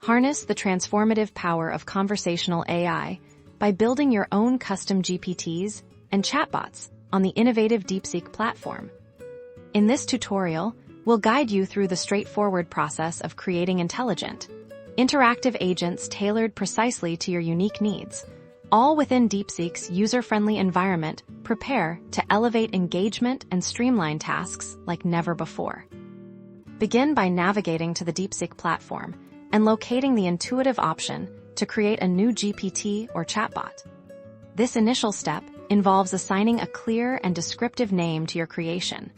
Harness the transformative power of conversational AI by building your own custom GPTs and chatbots on the innovative Deepseek platform. In this tutorial, we'll guide you through the straightforward process of creating intelligent, interactive agents tailored precisely to your unique needs, all within Deepseek's user-friendly environment. Prepare to elevate engagement and streamline tasks like never before. Begin by navigating to the Deepseek platform and locating the intuitive option to create a new GPT or chatbot. This initial step involves assigning a clear and descriptive name to your creation,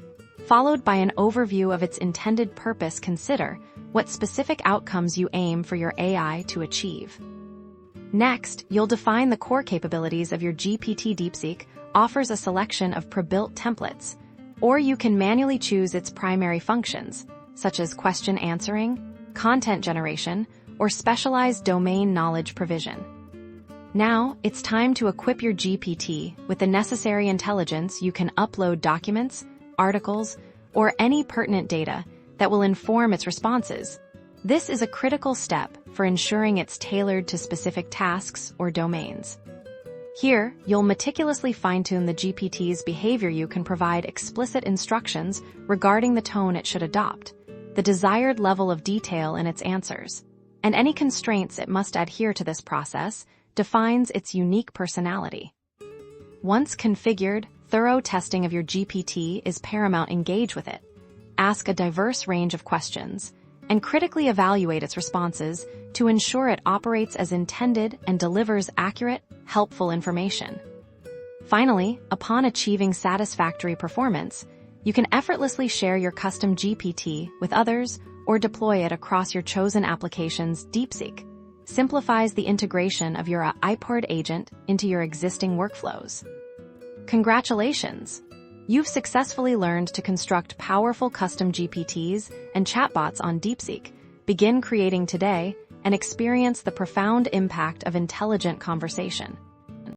followed by an overview of its intended purpose. Consider what specific outcomes you aim for your AI to achieve. Next, you'll define the core capabilities of your GPT. Deepseek offers a selection of pre-built templates, or you can manually choose its primary functions, such as question answering, content generation, or specialized domain knowledge provision. Now, it's time to equip your GPT with the necessary intelligence. You can upload documents, articles, or any pertinent data that will inform its responses. This is a critical step for ensuring it's tailored to specific tasks or domains. Here, you'll meticulously fine-tune the GPT's behavior. You can provide explicit instructions regarding the tone it should adopt, the desired level of detail in its answers, and any constraints it must adhere to. This process defines its unique personality. Once configured, thorough testing of your GPT is paramount. Engage with it, ask a diverse range of questions, and critically evaluate its responses to ensure it operates as intended and delivers accurate, helpful information. Finally, upon achieving satisfactory performance, you can effortlessly share your custom GPT with others or deploy it across your chosen applications. Deepseek simplifies the integration of your iPod agent into your existing workflows. Congratulations! You've successfully learned to construct powerful custom GPTs and chatbots on Deepseek. Begin creating today and experience the profound impact of intelligent conversation.